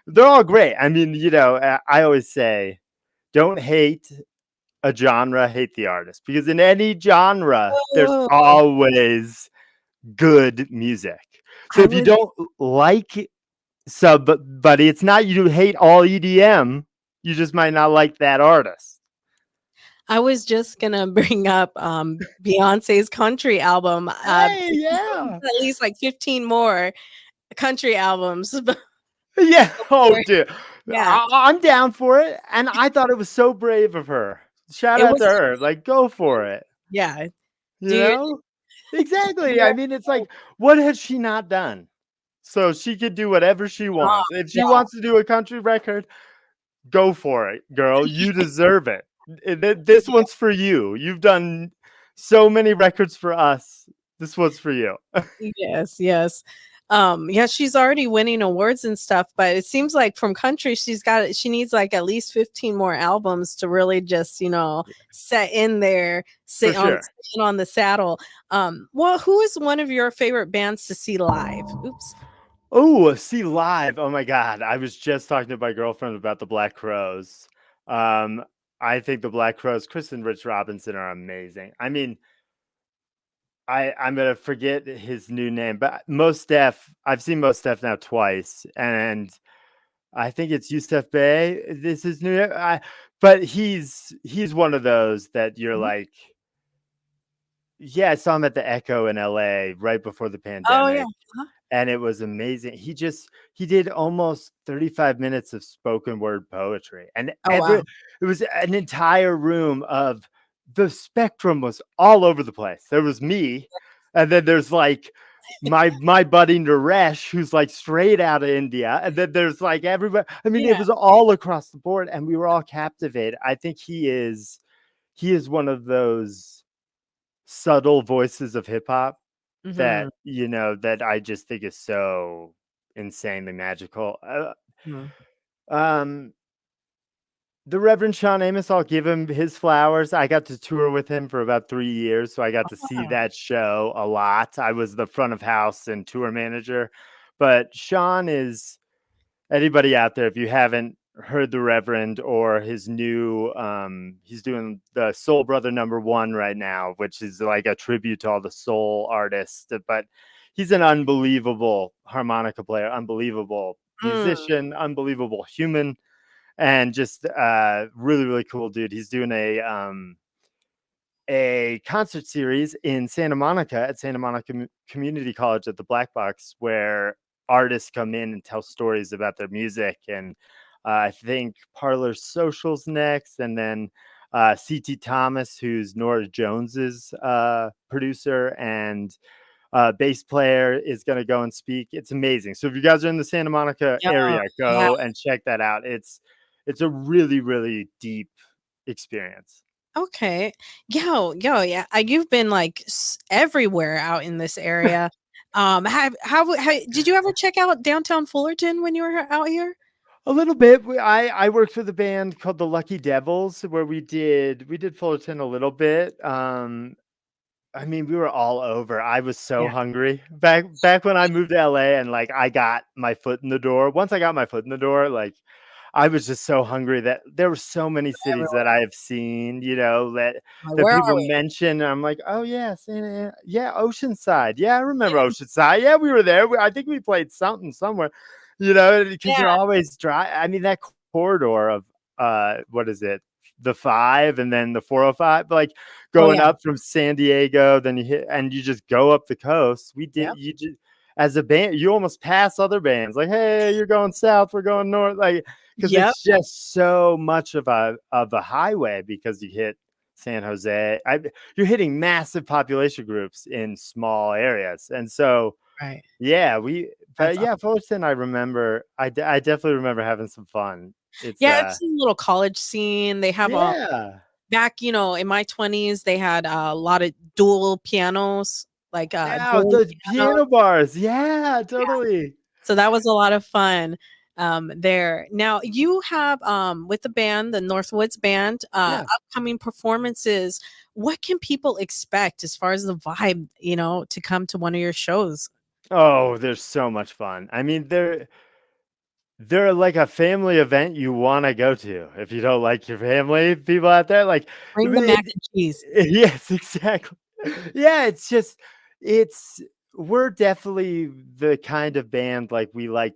They're all great. I mean, I always say, don't hate a genre, hate the artist, because in any genre, there's Oh, always good music. So I if you was don't like somebody, it's not you hate all EDM. You just might not like that artist. I was just gonna bring up, Beyonce's country album, Hey, she's yeah. released at least, like, 15 more country albums Yeah. Oh, before. dude. Yeah, I'm down for it. And I thought it was so brave of her. Shout it out to was her. Like, go for it. yeah, You do your know? Exactly. I yeah, mean, it's like, what has she not done? So she could do whatever she oh, wants. If she yeah, wants to do a country record, go for it, girl. You deserve it. This yeah. one's for you. You've done so many records for us. This one's for you. Yes, yes. Yeah, she's already winning awards and stuff, but it seems like from country, she needs like at least 15 more albums to really just, set in there, For sure. sit on the saddle. Well, who is one of your favorite bands to see live? Oops. Oh, see live. Oh my God. I was just talking to my girlfriend about the Black Crows. Um, I think the Black Crows, Chris and Rich Robinson are amazing. I mean, I'm gonna forget his new name, but Most Def. I've seen Most Def now twice, and I think it's Yusuf Bey. This is new, but he's one of those that you're Mhm. like, yeah, I saw him at the Echo in LA right before the Oh, yeah. pandemic, and it was amazing. He did almost 35 minutes of spoken word poetry, and Oh, wow. it was an entire room of the spectrum was all over the place. There was me, and then there's like my buddy Naresh, who's like straight out of India, and then there's like everybody. I mean, it Yeah. was all across the board, and we were all captivated. I think he is one of those subtle voices of hip hop that, Mhm. that I just think is so insanely magical. Mhm. Um, the Reverend Sean Amos, I'll give him his flowers. I got to tour with him for about 3 years, so I got to see Wow. that show a lot. I was the front of house and tour manager, but Sean is anybody out there, if you haven't heard the Reverend or his new, he's doing the Soul Brother #1 right now, which is like a tribute to all the soul artists. But he's an unbelievable harmonica player, unbelievable Mm. musician, unbelievable human, and just really, really cool dude. He's doing a concert series in Santa Monica at Santa Monica Community College at the Black Box, where artists come in and tell stories about their music. And I think Parlor Social's next, and then CT Thomas, who's Nora Jones's producer and bass player, is going to go and speak. It's amazing. So if you guys are in the Santa Monica Yeah. area, Yeah. go and check that out. It's a really, really deep experience. Okay. Yeah. You've been like everywhere out in this area. How did you ever check out downtown Fullerton when you were out here? A little bit. I worked with a band called the Lucky Devils, where we did Fullerton a little bit. I mean, we were all over. I was so Yeah. hungry back when I moved to LA, and like I got my foot in the door. Once I got my foot in the door, like I was just so hungry that there were so many cities that Everywhere. I have seen, Like, that where are people we? mention. And I'm like, oh yeah, Santa Ana, yeah, Oceanside, yeah, I remember Oceanside. Yeah, we were there. I think we played something somewhere, because Yeah. you're always dry. I mean, that corridor of what is it? The 5 and then the 405, like Oh, going yeah. up from San Diego, then you hit and you just go up the coast. We did Yep. you just as a band, you almost pass other bands like, hey, you're going south, we're going north, like because Yep. it's just so much of a highway because you hit San Jose. You're hitting massive population groups in small areas, and so Right. yeah, That's but yeah, Fullerton. I remember, I definitely remember having some fun. It's Yeah, it's a little college scene. They have, yeah. back, in my 20s, they had a lot of dual pianos, like, Yeah, dueling the pianos. piano bars. Yeah, totally. So that was a lot of fun, there. Now you have, with the band, the Northwoods Band, Yeah. upcoming performances. What can people expect as far as the vibe, to come to one of your shows? Oh, there's so much fun. I mean, they're like a family event you wanna go to if you don't like your family, people out there, like, Bring the mac it and cheese. yes, exactly. Yeah, it's just it's we're definitely the kind of band, like, we like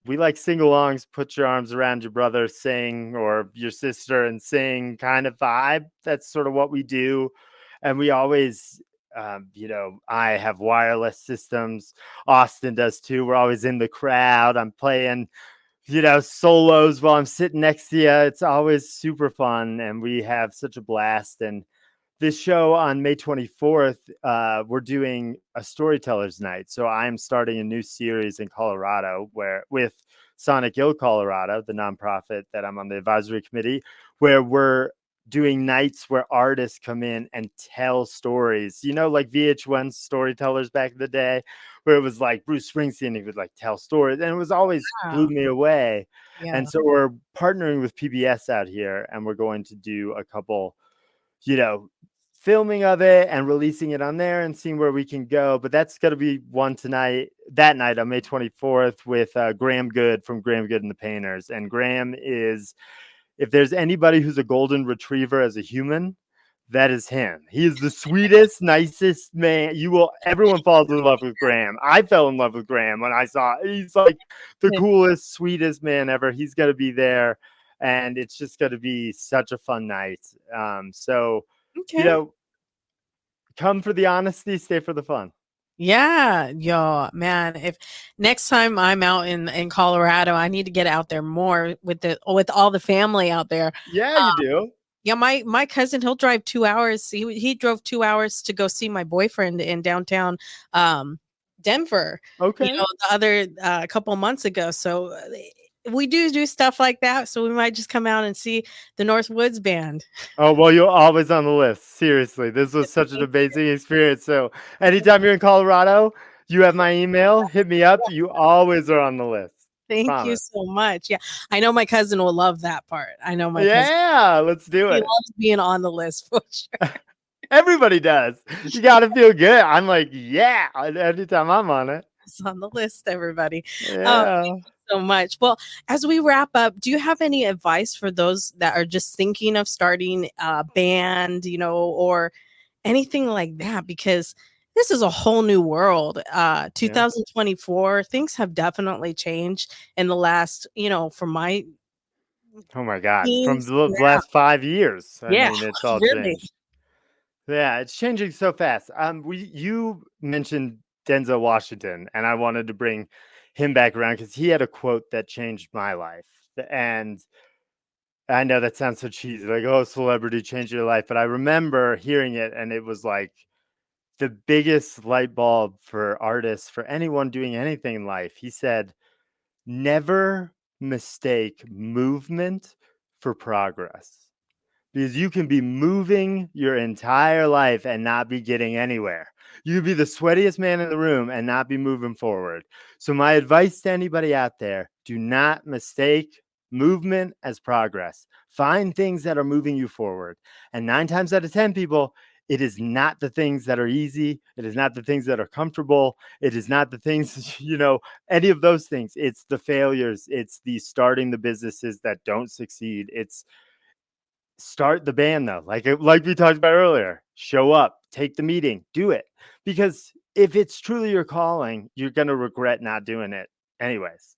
sing-alongs, put your arms around your brother, sing, or your sister and sing kind of vibe. That's sort of what we do, and we always, I have wireless systems. Austin does too. We're always in the crowd. I'm playing, solos while I'm sitting next to you. It's always super fun, and we have such a blast. And this show on May 24th, we're doing a storytellers night. So I'm starting a new series in Colorado where with Sonic Ill Colorado, the nonprofit that I'm on the advisory committee, where we're doing nights where artists come in and tell stories, like VH1 storytellers back in the day, where it was like Bruce Springsteen, he would like tell stories, and it was always blew Wow. me away. Yeah. And so we're partnering with PBS out here, and we're going to do a couple, you know, filming of it and releasing it on there and seeing where we can go. But that's going to be one tonight, that night on May 24th with Graham Good from Graham Good and the Painters. And Graham is, if there's anybody who's a golden retriever as a human, that is him. He is the sweetest, nicest man. Everyone falls in love with Graham. I fell in love with Graham when I saw he's like the Yeah. coolest, sweetest man ever. He's going to be there, and it's just going to be such a fun night. So, you Okay. know, come for the honesty, stay for the fun. Yeah, yo, man, if next time I'm out in Colorado, I need to get out there more with all the family out there. Yeah, you do. Yeah, my cousin, he'll drive 2 hours. He drove 2 hours to go see my boyfriend in downtown, Denver, Okay. the other, couple months ago. So, we do stuff like that, so we might just come out and see the Northwoods Band. Oh, well, you're always on the list. Seriously, this was such an amazing experience. So, anytime you're in Colorado, you have my email. Hit me up. You always are on the list. Thank you Promise. so much. Yeah, I know my cousin will love that part. I know my cousin, Yeah, let's do he it. loves being on the list for sure. Everybody does. You got to feel good. I'm like, yeah, anytime I'm on it. It's on the list, everybody. Yeah. Thank you so much. Well, as we wrap up, do you have any advice for those that are just thinking of starting a band, or anything like that? Because this is a whole new world. Yeah. 2024, things have definitely changed in the last, from my Oh my God. From teens the to now. last 5 years, I Yeah, mean, it's all really. changed. Yeah, it's changing so fast. You mentioned Denzel Washington, and I wanted to bring him back around because he had a quote that changed my life. And I know that sounds so cheesy, like, oh, celebrity changed your life. But I remember hearing it, and it was like the biggest light bulb for artists, for anyone doing anything in life. He said, never mistake movement for progress, because you can be moving your entire life and not be getting anywhere. You could be the sweatiest man in the room and not be moving forward. So, my advice to anybody out there, do not mistake movement as progress. Find things that are moving you forward. And 9 times out of 10 people, it is not the things that are easy. It is not the things that are comfortable. It is not the things, any of those things. It's the failures. It's the starting the businesses that don't succeed. It's start the band though, like we talked about earlier. Show up, take the meeting, do it. Because if it's truly your calling, you're gonna regret not doing it anyways.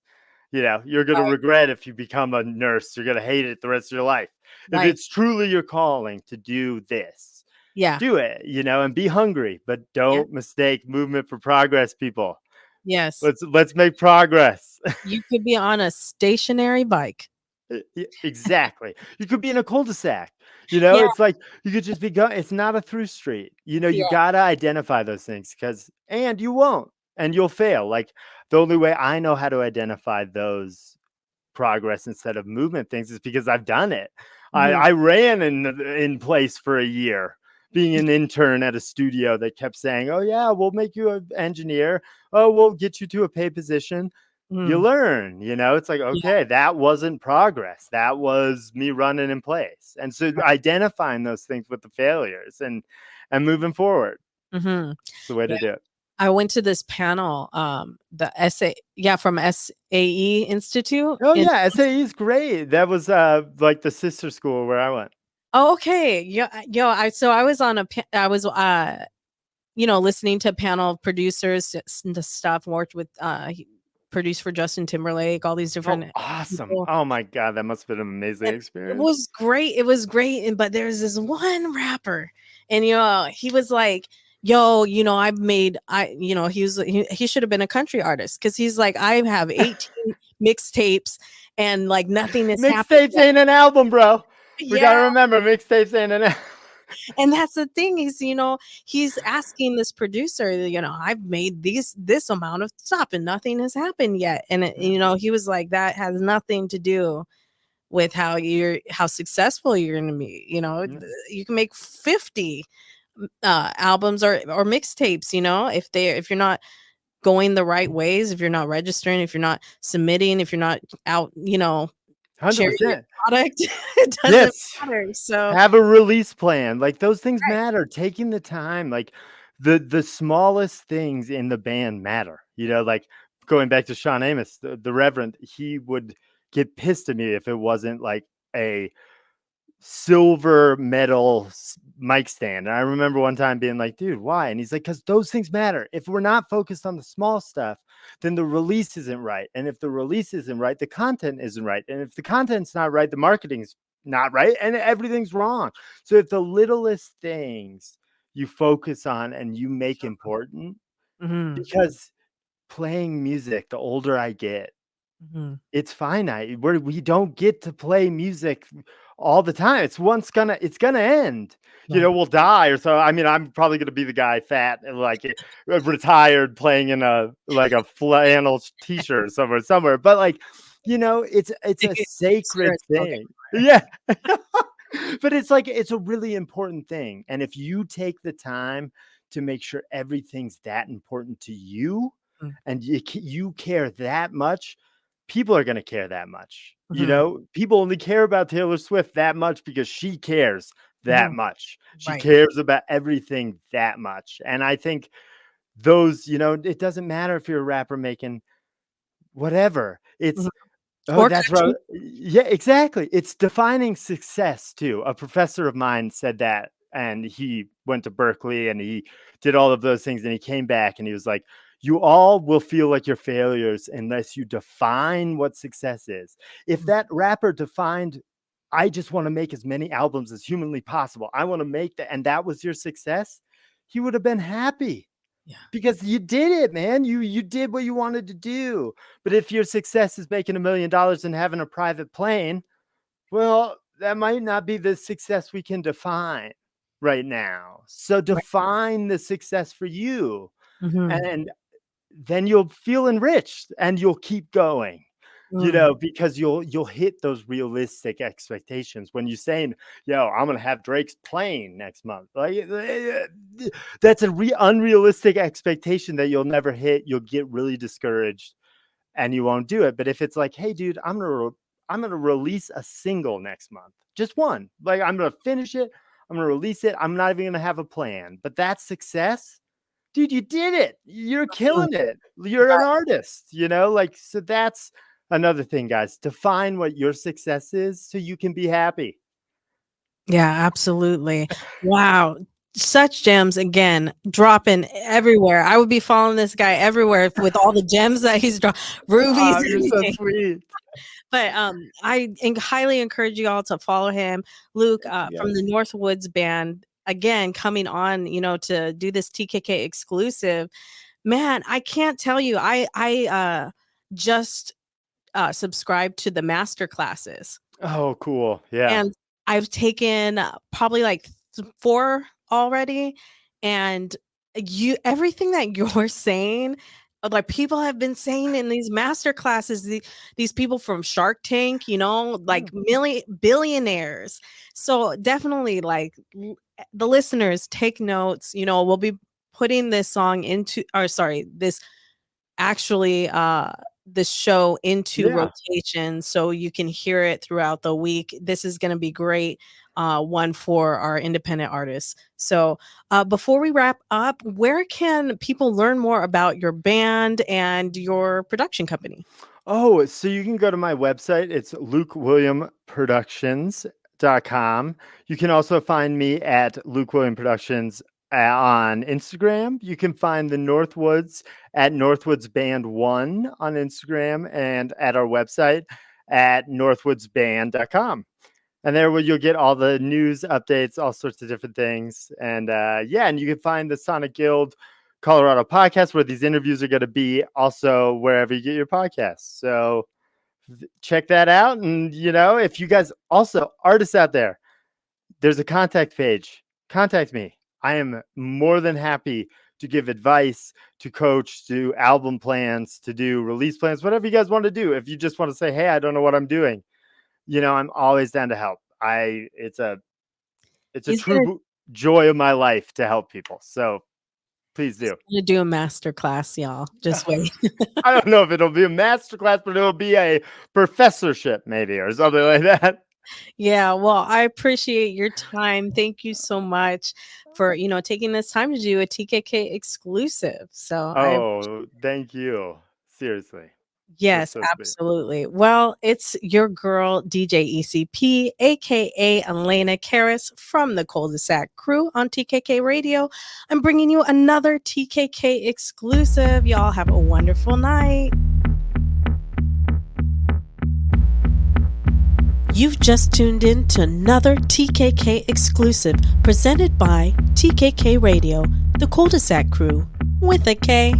You're gonna Right, regret if you become a nurse, you're gonna hate it the rest of your life. If right. it's truly your calling to do this, Yeah. do it, and be hungry, but Yeah. don't mistake movement for progress, people. Yes. Let's make progress. You could be on a stationary bike. Exactly. You could be in a cul-de-sac. Yeah. It's like you could just be going. It's not a through street. You Yeah. gotta identify those things and you won't, and you'll fail. Like the only way I know how to identify those progress instead of movement things is because I've done it. I, Mhm. I ran in place for a year, being an intern at a studio that kept saying, "Oh yeah, we'll make you an engineer. Oh, we'll get you to a paid position." You Mm. learn, it's like, Yeah. okay, that wasn't progress. That was me running in place. And so identifying those things with the failures and moving forward. Mhm. It's the way Yeah. to do it. I went to this panel, the SA yeah, from SAE Institute Oh in yeah, SAE is great. That was like the sister school where I went. Oh, okay. Yeah, I was on I was, listening to a panel of producers, the stuff, worked with, he produced for Justin Timberlake, all these Oh, different awesome. people. Oh my God, that must have been an amazing And experience. it was great, but there's this one rapper, and, he was like, "Yo, he should have been a country artist because he's like, "I have 18 mixtapes and, like, nothing has happened Mixtapes yet." ain't an album, bro. We Yeah, gotta remember mixtapes ain't an album. and that's the thing is, he's asking this producer, "I've made this amount of stuff and nothing has happened yet," and, he was like, "That has nothing to do with how successful you're gonna be, Yeah. you can make 50 albums or mixtapes, if you're not going the right ways, if you're not registering, if you're not submitting, if you're not out, sharing your 100%. product, it doesn't Yes. matter." So Have a release plan. Like those things matter. Taking the time, like the smallest things in the band matter. Like going back to Sean Amos, the Reverend, he would get pissed at me if it wasn't like a silver medal mic stand. And I remember one time being like, dude, why? And he's like, because those things matter. If we're not focused on the small stuff, then the release isn't right. And if the release isn't right, the content isn't right. And if the content's not right, the marketing's not right. And everything's wrong. So if the littlest things you focus on and you make important, Mhm. because playing music, the older I get, Mhm. it's finite. We don't get to play music all the time. It's gonna end. You Right. know, we'll die or so. I mean, I'm probably gonna be the guy fat and like retired playing in a like a flannel t-shirt somewhere. But like, you know, it's a Singing sacred cigarette smoke thing. Yeah. But it's like it's a really important thing. And if you take the time to make sure everything's that important to you everywhere. and you care that much, people are going to care that much. You Mhm. know, people only care about Taylor Swift that much because she cares that Mhm. much. She Right. cares about everything that much. And I think those, you know, it doesn't matter if you're a rapper making whatever. Mhm. It's oh, Or that's right. country. Yeah, exactly. It's defining success too. A professor of mine said that, and he went to Berkeley and he did all of those things, and he came back and he was like, "You all will feel like you're failures unless you define what success is." If Mhm. that rapper defined, "I just want to make as many albums as humanly possible. I want to make that," and that was your success, he would have been happy. Yeah. Because you did it, man. You did what you wanted to do. But if your success is making $1 million and having a private plane, well, that might not be the success we can define right now. So Right. define the success for you, Mhm. and then you'll feel enriched and you'll keep going. You Mm. know, because you'll hit those realistic expectations when you're saying, "Yo, I'm gonna have Drake's plane next month." Like that's a unrealistic expectation that you'll never hit. You'll get really discouraged and you won't do it. But if it's like, "Hey, dude, I'm gonna release a single next month, just one. Like I'm gonna finish it. I'm gonna release it. I'm not even gonna have a plan." But that's success, dude. You did it. You're Mhm. killing it. You're an artist. You know, like so. That's another thing, guys. Define what your success is so you can be happy. Yeah, absolutely. Wow. Such gems again, dropping everywhere. I would be following this guy everywhere with all the gems that he's dropped, rubies, Oh, you're so everything. sweet. But highly encourage you all to follow him. Luke Thank you, from the guys. Northwoods Band, again, coming on, to do this TKK exclusive. Man, I can't tell you. I just subscribed to the master classes. Oh, cool. Yeah. And I've taken probably like 4 already, and you everything that you're saying, like, people have been saying in these master classes, these people from Shark Tank, like, Yeah. million billionaires. So, definitely, like, the listeners, take notes, we'll be putting this song into or sorry, actually this show into Yeah. rotation so you can hear it throughout the week. This is going to be great, one for our independent artists. So before we wrap up, where can people learn more about your band and your production company? Oh, so you can go to my website. It's lukewilliamproductions.com. You can also find me at Luke William Productions on Instagram. You can find the Northwoods at Northwoods Band 1 on Instagram and at our website at northwoodsband.com. And there where you'll get all the news updates, all sorts of different things. And yeah, and you can find the Sonic Guild Colorado podcast where these interviews are going to be, also wherever you get your podcasts. So check that out. And, you know, if you guys also artists out there, there's a contact page. Contact me. I am more than happy to give advice, to coach, to do album plans, to do release plans, whatever you guys want to do. If you just want to say, "Hey, I don't know what I'm doing," you know, I'm always down to help. It's a He's true gonna joy of my life to help people. So please he's do. gonna do a master class, y'all. Just wait. I don't know if it'll be a master class, but it'll be a professorship maybe or something like that. Yeah, well, I appreciate your time. Thank you so much for, taking this time to do a TKK exclusive. So I Oh, thank you. Seriously. That's Yes, so sweet. absolutely. Well, it's your girl, DJ ECP, aka Elena Charis from the Kuldesac Krew on TKK Radio. I'm bringing you another TKK exclusive. Y'all have a wonderful night. You've just tuned in to another TKK exclusive presented by TKK Radio, the Kuldesac Krew, with a K.